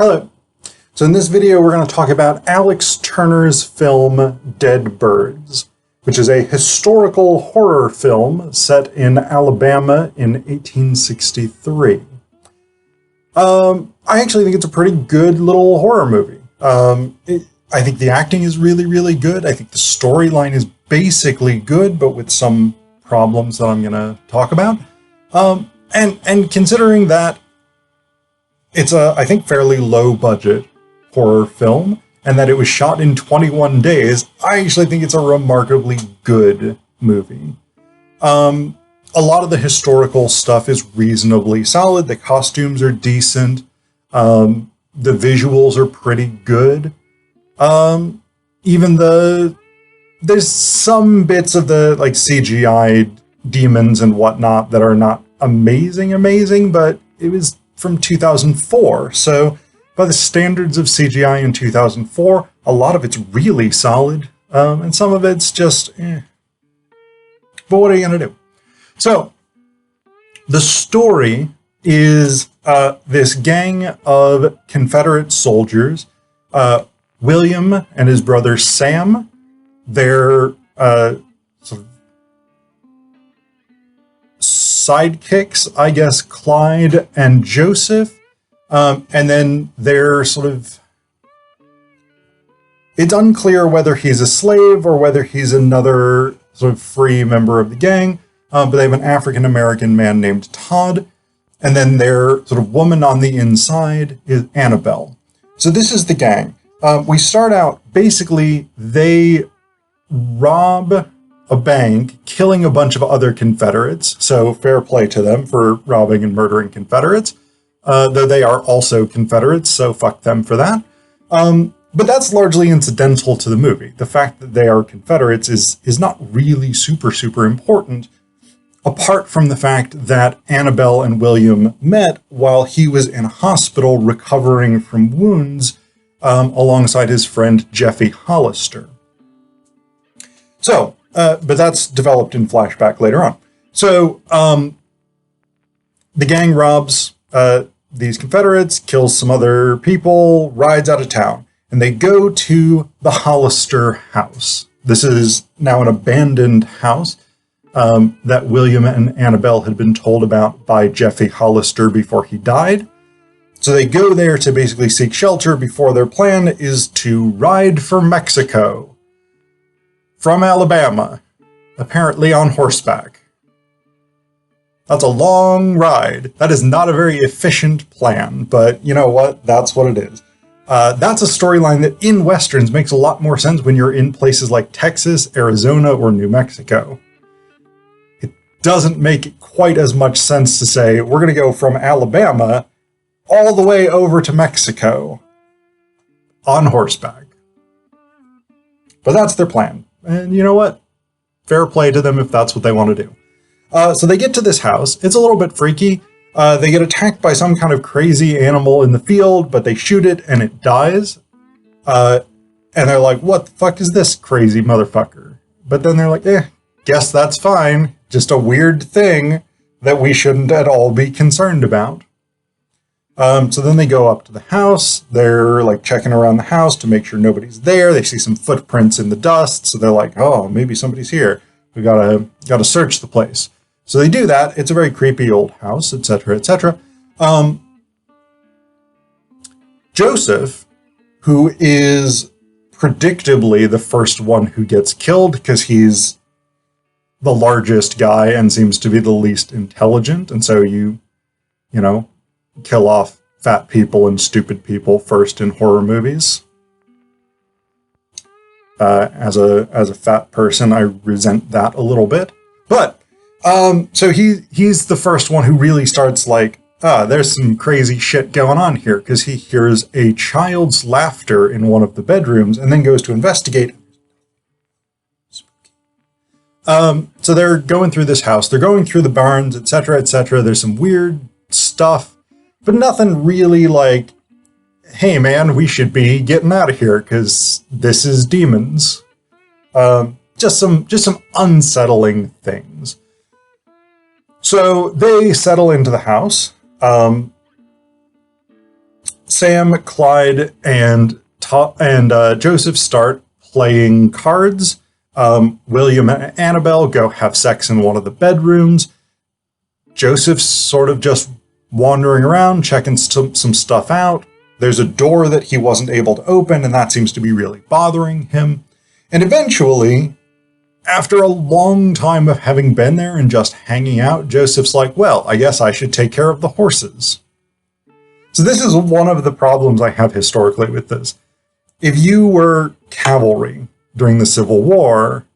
Hello. So in this video, we're going to talk about Alex Turner's film Dead Birds, which is a historical horror film set in Alabama in 1863. I actually think it's a pretty good little horror movie. I think the acting is really, really good. I think the storyline is basically good, but with some problems that I'm going to talk about. And considering that it's a, I think, fairly low budget horror film, and that it was shot in 21 days, I actually think it's a remarkably good movie. A lot of the historical stuff is reasonably solid. The costumes are decent. The visuals are pretty good. There's some bits of the like CGI demons and whatnot that are not amazing, but it was from 2004. So by the standards of CGI in 2004, a lot of it's really solid. And some of it's just, But what are you going to do? So the story is this gang of Confederate soldiers, William and his brother Sam, their sort of sidekicks, I guess, Clyde and Joseph, and then they're sort of, it's unclear whether he's a slave or whether he's another sort of free member of the gang, but they have an African-American man named Todd, and then their sort of woman on the inside is Annabelle. So this is the gang. We start out, basically, they rob a bank, killing a bunch of other Confederates, so fair play to them for robbing and murdering Confederates, though they are also Confederates, so fuck them for that. But that's largely incidental to the movie. The fact that they are Confederates is not really super important, apart from the fact that Annabelle and William met while he was in a hospital recovering from wounds alongside his friend Jeffy Hollister. So, but that's developed in flashback later on. So, the gang robs these Confederates, kills some other people, rides out of town, and they go to the Hollister house. This is now an abandoned house that William and Annabelle had been told about by Jeffy Hollister before he died. So they go there to basically seek shelter before their plan is to ride for Mexico from Alabama, apparently on horseback. That's a long ride. That is not a very efficient plan, but you know what? That's what it is. That's a storyline that in Westerns makes a lot more sense when you're in places like Texas, Arizona, or New Mexico. It doesn't make quite as much sense to say, we're going to go from Alabama all the way over to Mexico on horseback. But that's their plan. And you know what? Fair play to them if that's what they want to do. So they get to this house. It's a little bit freaky. They get attacked by some kind of crazy animal in the field, but they shoot it and it dies. And they're like, what the fuck is this crazy motherfucker? But then they're like, guess that's fine. Just a weird thing that we shouldn't at all be concerned about. So then they go up to the house. They're like checking around the house to make sure nobody's there. They see some footprints in the dust. So they're like, oh, maybe somebody's here. We gotta search the place. So they do that. It's a very creepy old house, etc., etc. Joseph, who is predictably the first one who gets killed because he's the largest guy and seems to be the least intelligent. And so you know, kill off fat people and stupid people first in horror movies. As a fat person, I resent that a little bit. But so he's the first one who really starts like, there's some crazy shit going on here, because he hears a child's laughter in one of the bedrooms and then goes to investigate. So they're going through this house, they're going through the barns, etc., etc. There's some weird stuff, but nothing really like, hey man, we should be getting out of here because this is demons. Just some unsettling things. So they settle into the house. Sam, Clyde, and Joseph start playing cards. William and Annabelle go have sex in one of the bedrooms. Joseph's sort of just wandering around, checking some stuff out. There's a door that he wasn't able to open, and that seems to be really bothering him. And eventually, after a long time of having been there and just hanging out, Joseph's like, well, I guess I should take care of the horses. So this is one of the problems I have historically with this. If you were cavalry during the Civil War,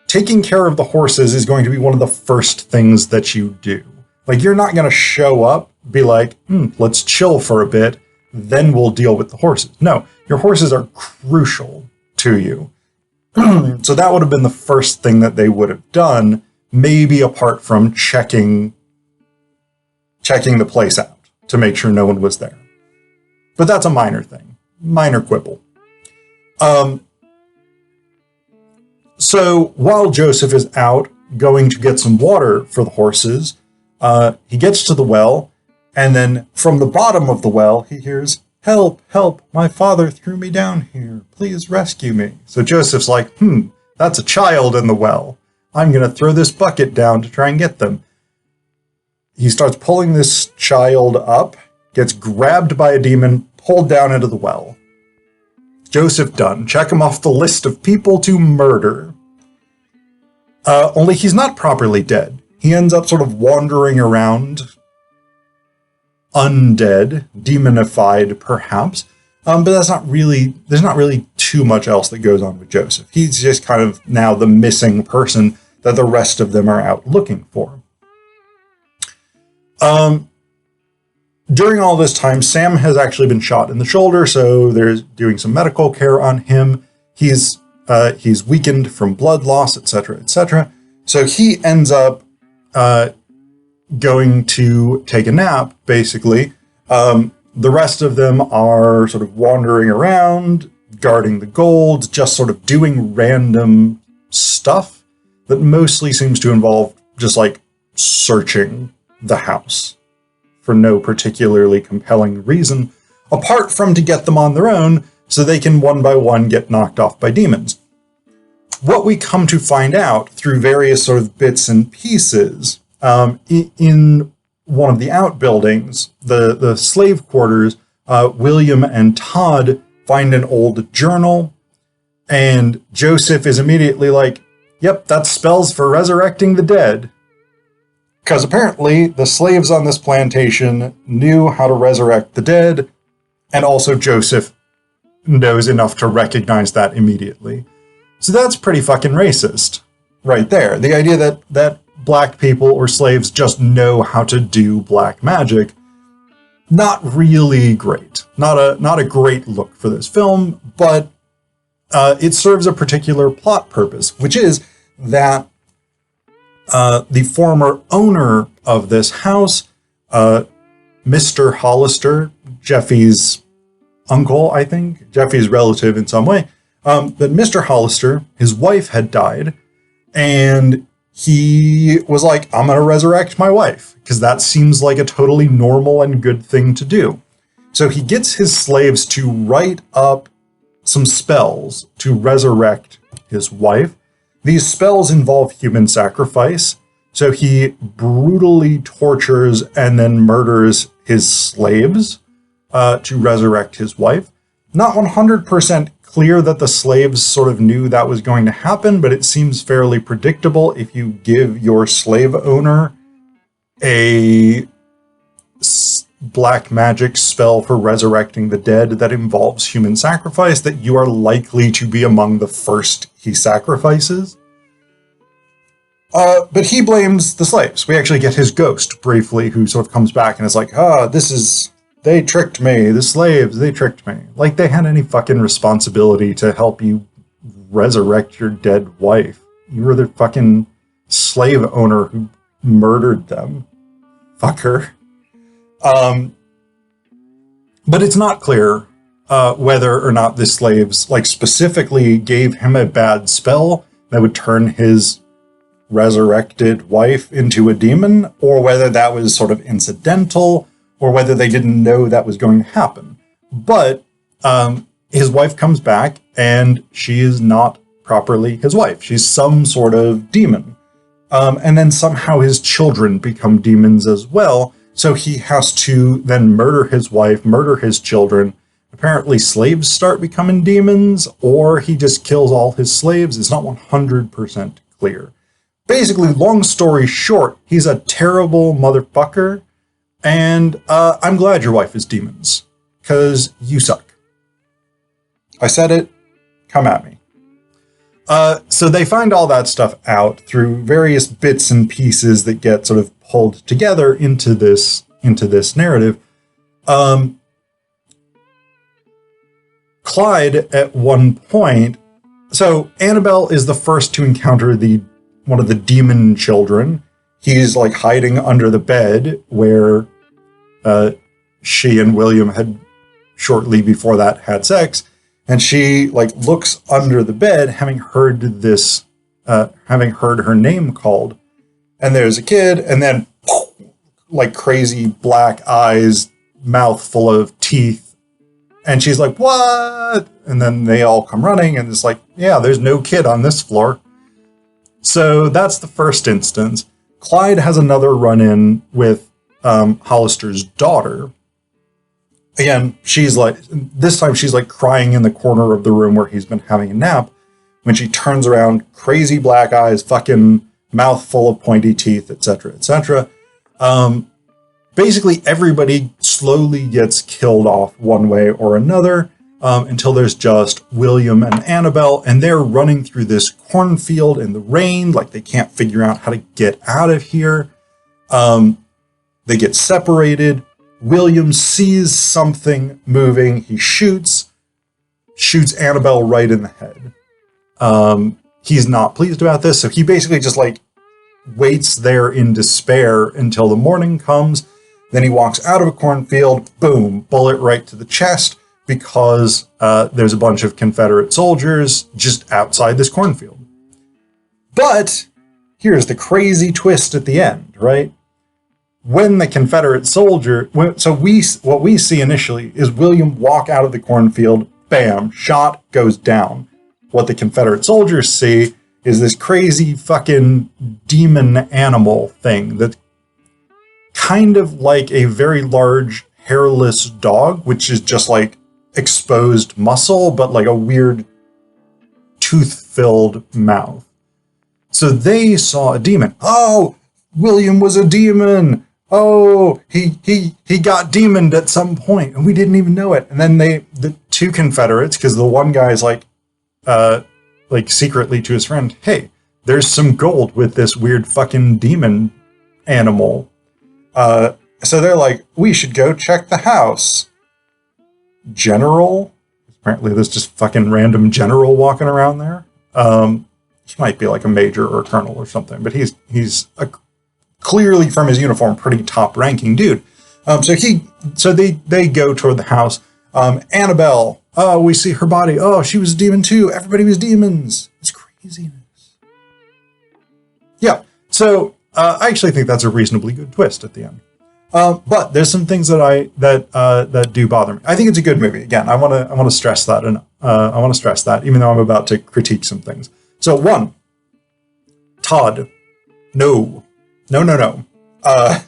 taking care of the horses is going to be one of the first things that you do. Like, you're not going to show up, be like, let's chill for a bit, then we'll deal with the horses. No, your horses are crucial to you. So that would have been the first thing that they would have done, maybe apart from checking the place out to make sure no one was there. But that's a minor thing, minor quibble. So while Joseph is out going to get some water for the horses, he gets to the well, and then from the bottom of the well, he hears, "Help, help, my father threw me down here. Please rescue me." So Joseph's like, that's a child in the well. I'm going to throw this bucket down to try and get them. He starts pulling this child up, gets grabbed by a demon, pulled down into the well. Joseph done. Check him off the list of people to murder. Only he's not properly dead. He ends up sort of wandering around, undead, demonified perhaps, but there's not really too much else that goes on with Joseph. He's just kind of now the missing person that the rest of them are out looking for. During all this time, Sam has actually been shot in the shoulder, so they're doing some medical care on him. He's weakened from blood loss, etc., etc. So he ends up going to take a nap, basically. The rest of them are sort of wandering around, guarding the gold, just sort of doing random stuff that mostly seems to involve just like searching the house for no particularly compelling reason, apart from to get them on their own so they can one by one get knocked off by demons. What we come to find out through various sort of bits and pieces, in one of the outbuildings, the slave quarters, William and Todd find an old journal, and Joseph is immediately like, yep, that spells for resurrecting the dead. Because apparently the slaves on this plantation knew how to resurrect the dead, and also Joseph knows enough to recognize that immediately. So that's pretty fucking racist right there. The idea that black people or slaves just know how to do black magic, not really great. Not a great look for this film, but it serves a particular plot purpose, which is that the former owner of this house, Mr. Hollister, Jeffy's uncle, I think, Jeffy's relative in some way, but Mr. Hollister, his wife had died, and he was like, I'm going to resurrect my wife, because that seems like a totally normal and good thing to do. So he gets his slaves to write up some spells to resurrect his wife. These spells involve human sacrifice, so he brutally tortures and then murders his slaves to resurrect his wife. Not 100% clear that the slaves sort of knew that was going to happen, but it seems fairly predictable if you give your slave owner a black magic spell for resurrecting the dead that involves human sacrifice, that you are likely to be among the first he sacrifices. But he blames the slaves. We actually get his ghost briefly, who sort of comes back and is like, they tricked me. The slaves, they tricked me. Like they had any fucking responsibility to help you resurrect your dead wife. You were the fucking slave owner who murdered them. Fucker. But it's not clear whether or not the slaves like specifically gave him a bad spell that would turn his resurrected wife into a demon, or whether that was sort of incidental, or whether they didn't know that was going to happen. But his wife comes back, and she is not properly his wife. She's some sort of demon. And then somehow his children become demons as well. So he has to then murder his wife, murder his children. Apparently slaves start becoming demons, or he just kills all his slaves. It's not 100% clear. Basically, long story short, he's a terrible motherfucker. And I'm glad your wife is demons, because you suck. I said it. Come at me. So they find all that stuff out through various bits and pieces that get sort of pulled together into this narrative. Clyde at one point, so Annabelle is the first to encounter one of the demon children. He's like hiding under the bed where she and William had shortly before that had sex. And she like looks under the bed, having heard her name called. And there's a kid, and then like crazy black eyes, mouth full of teeth. And she's like, what? And then they all come running, and it's like, yeah, there's no kid on this floor. So that's the first instance. Clyde has another run-in with Hollister's daughter. Again, this time she's like crying in the corner of the room where he's been having a nap. When she turns around, crazy black eyes, fucking mouth full of pointy teeth, etc., etc. Basically, everybody slowly gets killed off one way or another until there's just William and Annabelle, and they're running through this cornfield in the rain, like they can't figure out how to get out of here. They get separated. William sees something moving. He shoots Annabelle right in the head. He's not pleased about this, so he basically just like waits there in despair until the morning comes. Then he walks out of a cornfield, boom, bullet right to the chest, because there's a bunch of Confederate soldiers just outside this cornfield. But here's the crazy twist at the end, right? When the Confederate soldier, what we see initially is William walk out of the cornfield, bam, shot, goes down. What the Confederate soldiers see is this crazy fucking demon animal thing that's kind of like a very large hairless dog, which is just like exposed muscle, but like a weird tooth-filled mouth. So they saw a demon. Oh, William was a demon. Oh, he got demoned at some point, and we didn't even know it. And then the two Confederates, because the one guy's like secretly to his friend, hey, there's some gold with this weird fucking demon animal. So they're like, we should go check the house. General? Apparently there's just fucking random general walking around there. He might be like a major or a colonel or something, but he's a clearly from his uniform, pretty top-ranking dude. So they go toward the house. Annabelle, oh, we see her body. Oh, she was a demon too. Everybody was demons. It's craziness. Yeah. So I actually think that's a reasonably good twist at the end. But there's some things that do bother me. I think it's a good movie. Again, I want to stress that, and I want to stress that, even though I'm about to critique some things. So one, Todd, no. I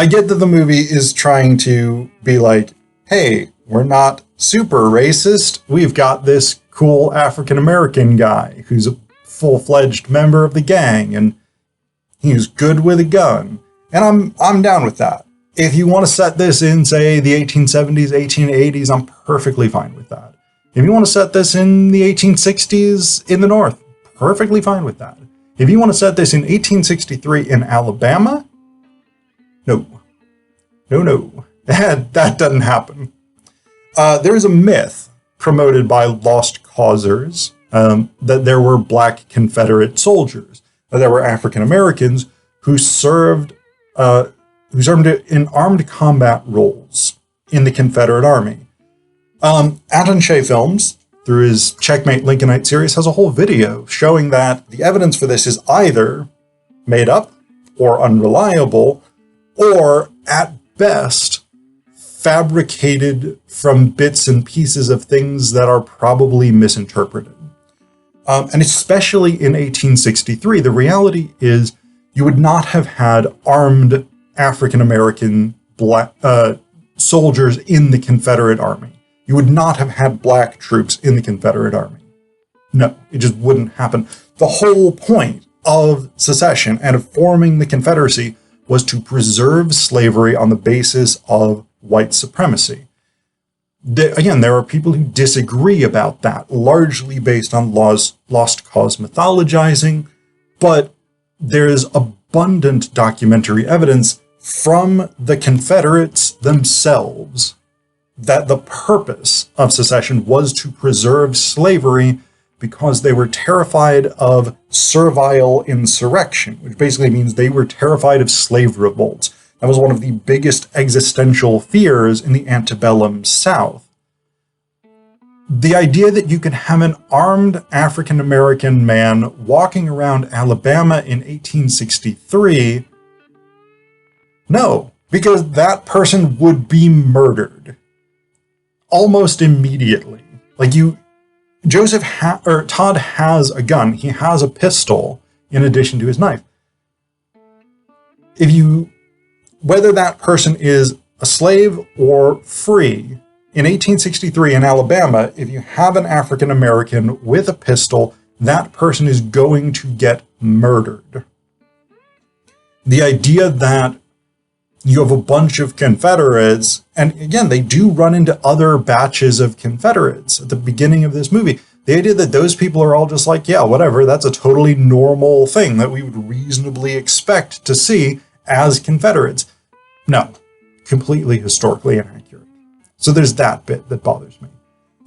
get that the movie is trying to be like, hey, we're not super racist. We've got this cool African-American guy who's a full-fledged member of the gang, and he's good with a gun. And I'm down with that. If you want to set this in, say, the 1870s, 1880s, I'm perfectly fine with that. If you want to set this in the 1860s in the North, perfectly fine with that. If you want to set this in 1863 in Alabama, no. That doesn't happen. There is a myth promoted by lost causers that there were black Confederate soldiers, that there were African Americans who served in armed combat roles in the Confederate Army. Anton Shea Films, through his Checkmate Lincolnite series, has a whole video showing that the evidence for this is either made up or unreliable, or at best fabricated from bits and pieces of things that are probably misinterpreted. And especially in 1863, the reality is you would not have had armed African-American soldiers in the Confederate Army. You would not have had black troops in the Confederate Army. No, it just wouldn't happen. The whole point of secession and of forming the Confederacy was to preserve slavery on the basis of white supremacy. Again, there are people who disagree about that, largely based on lost cause mythologizing, but there's abundant documentary evidence from the Confederates themselves that the purpose of secession was to preserve slavery because they were terrified of servile insurrection, which basically means they were terrified of slave revolts. That was one of the biggest existential fears in the antebellum South. The idea that you could have an armed African-American man walking around Alabama in 1863, no, because that person would be murdered almost immediately. Like Todd has a gun. He has a pistol in addition to his knife. Whether that person is a slave or free, in 1863 in Alabama, if you have an African American with a pistol, that person is going to get murdered. The idea that you have a bunch of Confederates, and again, they do run into other batches of Confederates at the beginning of this movie. The idea that those people are all just like, yeah, whatever, that's a totally normal thing that we would reasonably expect to see as Confederates. No, completely historically inaccurate. So there's that bit that bothers me.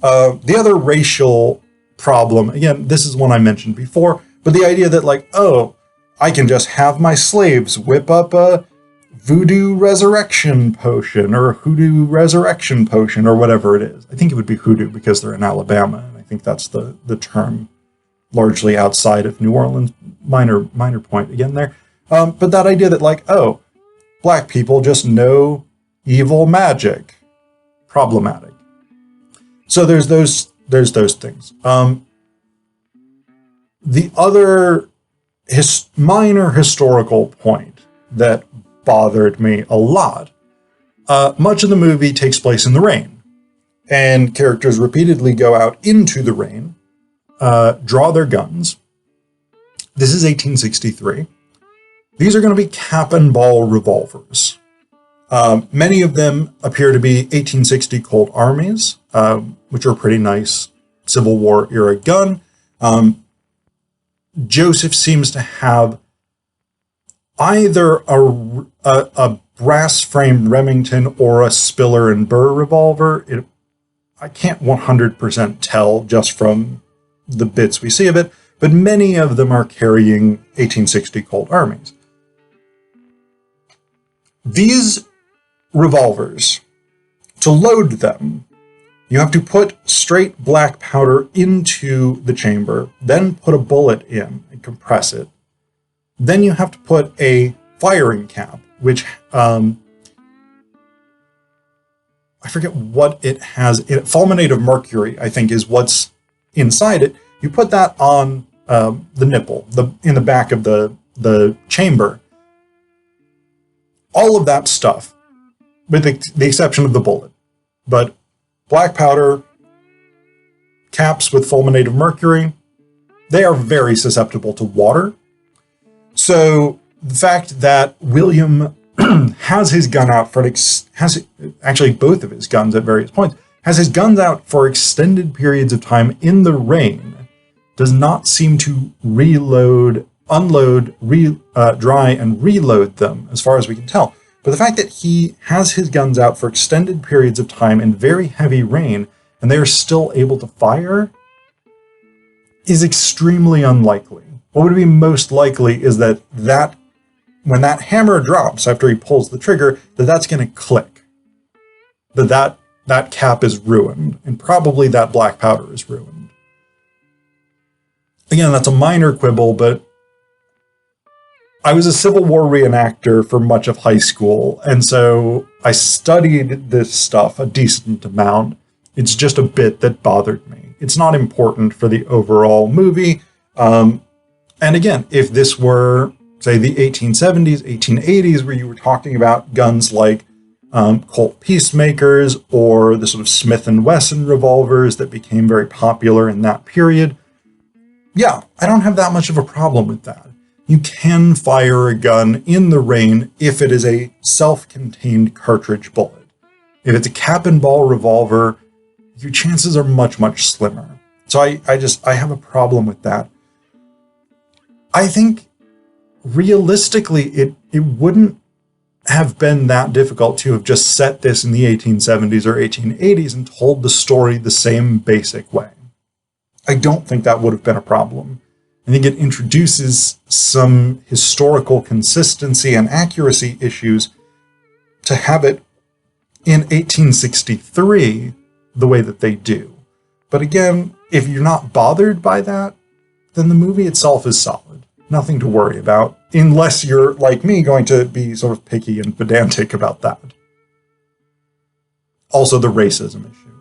The other racial problem, again, this is one I mentioned before, but the idea that like, oh, I can just have my slaves whip up a voodoo resurrection potion or hoodoo resurrection potion or whatever it is. I think it would be hoodoo because they're in Alabama, and I think that's the term largely outside of New Orleans. Minor point again there. But that idea that like, oh, black people just know evil magic. Problematic. So there's those things. The other minor historical point that bothered me a lot. Much of the movie takes place in the rain, and characters repeatedly go out into the rain, draw their guns. This is 1863. These are going to be cap and ball revolvers. Many of them appear to be 1860 Colt Armies, which are a pretty nice Civil War era gun. Joseph seems to have either a brass-framed Remington or a Spiller and Burr revolver. I can't 100% tell just from the bits we see of it, but many of them are carrying 1860 Colt Armies. These revolvers, to load them, you have to put straight black powder into the chamber, then put a bullet in and compress it. Then you have to put a firing cap, which I forget what it has. Fulminate of mercury, I think, is what's inside it. You put that on the nipple, in the back of the chamber. All of that stuff, with the exception of the bullet. But black powder, caps with fulminate of mercury, they are very susceptible to water. So the fact that William has his gun out actually both of his guns at various points, has his guns out for extended periods of time in the rain, does not seem to unload, dry, and reload them, as far as we can tell. But the fact that he has his guns out for extended periods of time in very heavy rain, and they are still able to fire, is extremely unlikely. What would be most likely is that when that hammer drops after he pulls the trigger, that's going to click. That cap is ruined, and probably that black powder is ruined. Again, that's a minor quibble, but I was a Civil War reenactor for much of high school, and so I studied this stuff a decent amount. It's just a bit that bothered me. It's not important for the overall movie. And again, if this were, say, the 1870s, 1880s, where you were talking about guns like Colt Peacemakers or the sort of Smith & Wesson revolvers that became very popular in that period, yeah, I don't have that much of a problem with that. You can fire a gun in the rain if it is a self-contained cartridge bullet. If it's a cap and ball revolver, your chances are much, much slimmer. So I have a problem with that. I think realistically, it wouldn't have been that difficult to have just set this in the 1870s or 1880s and told the story the same basic way. I don't think that would have been a problem. I think it introduces some historical consistency and accuracy issues to have it in 1863 the way that they do. But again, if you're not bothered by that, then the movie itself is solid. Nothing to worry about, unless you're, like me, going to be sort of picky and pedantic about that. Also, the racism issue.